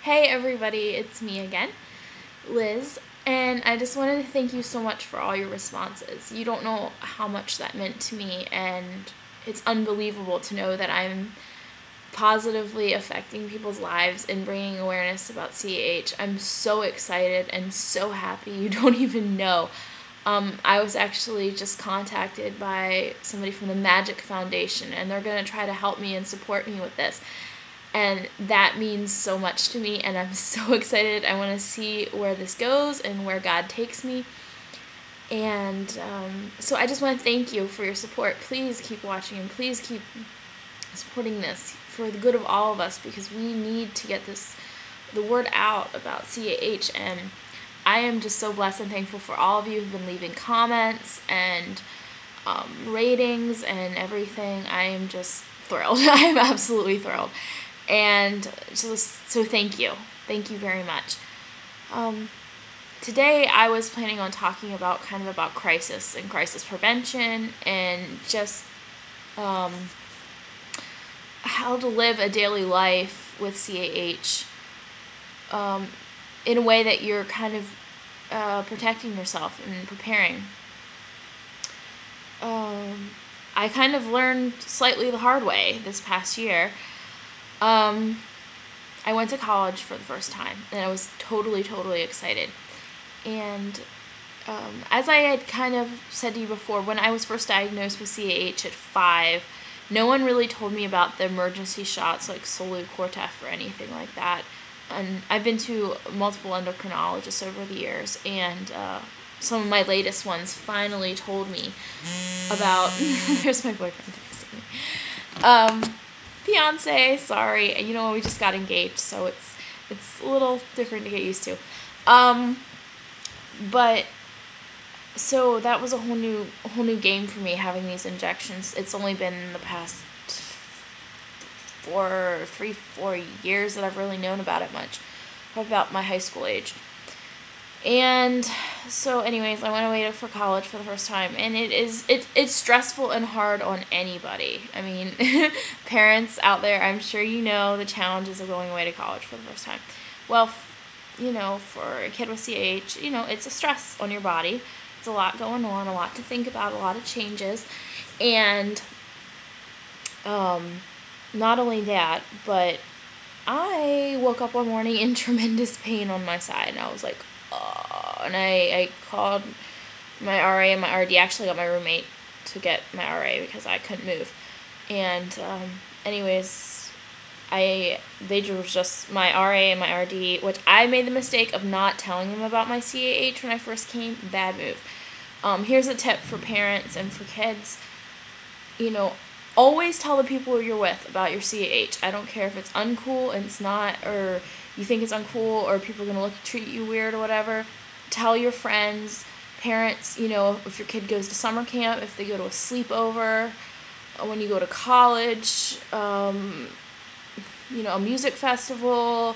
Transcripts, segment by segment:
Hey everybody, it's me again, Liz, and I just wanted to thank you so much for all your responses. You don't know how much that meant to me, and it's unbelievable to know that I'm positively affecting people's lives and bringing awareness about CAH. I'm so excited and so happy. You don't even know. I was actually just contacted by somebody from the Magic Foundation, and they're going to try to help me and support me with this. And that means so much to me, and I'm so excited. I want to see where this goes and where God takes me. And so I just want to thank you for your support. Please keep watching, and please keep supporting this for the good of all of us, because we need to get the word out about CAH. And I am just so blessed and thankful for all of you who've been leaving comments and ratings and everything. I am just thrilled. I am absolutely thrilled. And so thank you. Thank you very much. Today I was planning on talking about crisis and crisis prevention, and just how to live a daily life with CAH in a way that you're protecting yourself and preparing. I kind of learned slightly the hard way this past year. I went to college for the first time, and I was totally excited. And as I had kind of said to you before, when I was first diagnosed with CAH at 5, no one really told me about the emergency shots like Cortef or anything like that. And I've been to multiple endocrinologists over the years, and some of my latest ones finally told me about there's my boyfriend texting me. Fiance, sorry, we just got engaged, so it's a little different to get used to. But so that was a whole new game for me, having these injections. It's only been the past 4 years that I've really known about it much, about my high school age. And so anyways, I went away for college for the first time, and it's stressful and hard on anybody. I mean, parents out there, I'm sure you know the challenges of going away to college for the first time. Well, for a kid with CAH, it's a stress on your body. It's a lot going on, a lot to think about, a lot of changes. And not only that, but I woke up one morning in tremendous pain on my side, and I was like, and I called my RA and my RD. Actually got my roommate to get my RA because I couldn't move. And anyways, they were just my RA and my RD, which I made the mistake of not telling them about my CAH when I first came. Bad move. Here's a tip for parents and for kids. Always tell the people you're with about your CAH. I don't care if it's uncool and it's not, or you think it's uncool, or people are going to treat you weird or whatever. Tell your friends, parents, if your kid goes to summer camp, if they go to a sleepover, when you go to college, a music festival,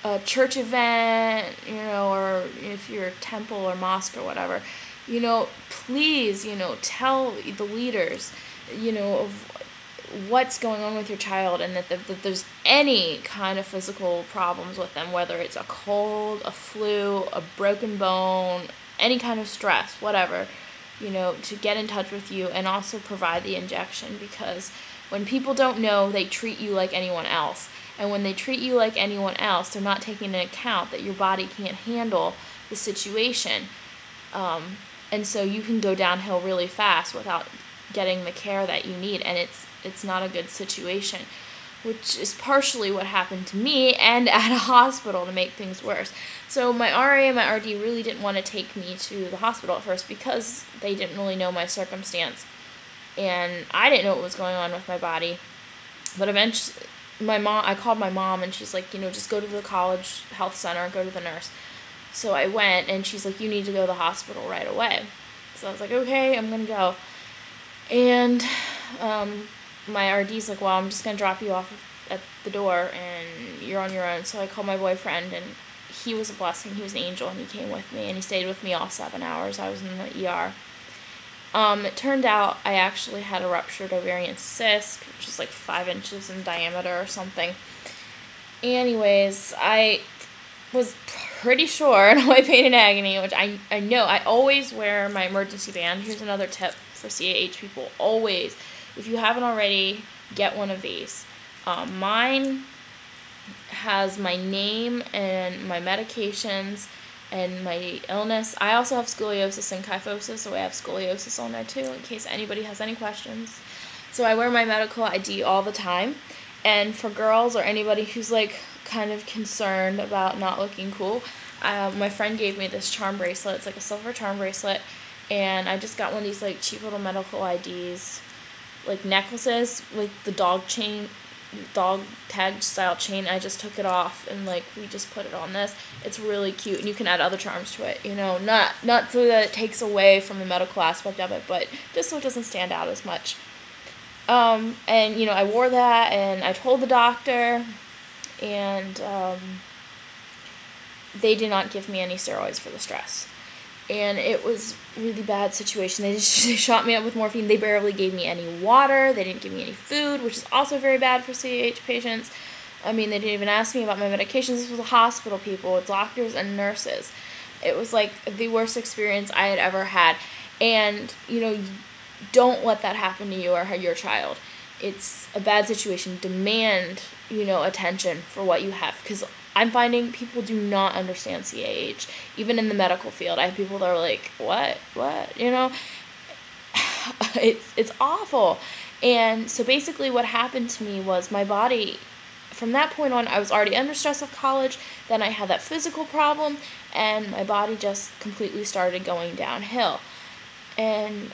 a church event, or if you're a temple or mosque or whatever, please, tell the leaders, of what's going on with your child, and that there's any kind of physical problems with them, whether it's a cold, a flu, a broken bone, any kind of stress, whatever, to get in touch with you, and also provide the injection. Because when people don't know, they treat you like anyone else. And when they treat you like anyone else, they're not taking into account that your body can't handle the situation. And so you can go downhill really fast without getting the care that you need, and it's not a good situation, which is partially what happened to me and at a hospital to make things worse. So my RA and my RD really didn't want to take me to the hospital at first because they didn't really know my circumstance, and I didn't know what was going on with my body. But eventually, I called my mom, and she's like, just go to the college health center, go to the nurse. So I went, and she's like, you need to go to the hospital right away. So I was like, okay, I'm going to go. And my RD's like, well, I'm just going to drop you off at the door, and you're on your own. So I called my boyfriend, and he was a blessing. He was an angel, and he came with me, and he stayed with me all 7 hours. I was in the ER. It turned out I actually had a ruptured ovarian cyst, which is like 5 inches in diameter or something. Anyways, I was pretty sure no way pain and agony, which I know. I always wear my emergency band. Here's another tip for CAH people. Always, if you haven't already, get one of these. Mine has my name and my medications and my illness. I also have scoliosis and kyphosis, so I have scoliosis on there too, in case anybody has any questions. So I wear my medical ID all the time. And for girls or anybody who's like kind of concerned about not looking cool, my friend gave me this charm bracelet. It's like a silver charm bracelet, and I just got one of these like cheap little medical IDs, like necklaces with the dog tag style chain. I just took it off and like we just put it on this. It's really cute, and you can add other charms to it. Not so that it takes away from the medical aspect of it, but just so it doesn't stand out as much. And I wore that, and I told the doctor, and they did not give me any steroids for the stress. And it was a really bad situation. They shot me up with morphine. They barely gave me any water. They didn't give me any food, which is also very bad for CAH patients. I mean, they didn't even ask me about my medications. This was a hospital, people, with doctors and nurses. It was like the worst experience I had ever had. And, don't let that happen to you or your child. It's a bad situation. Demand, attention for what you have. Because I'm finding people do not understand CAH. Even in the medical field, I have people that are like, what? It's awful. And so basically what happened to me was my body, from that point on, I was already under stress of college. Then I had that physical problem, and my body just completely started going downhill. And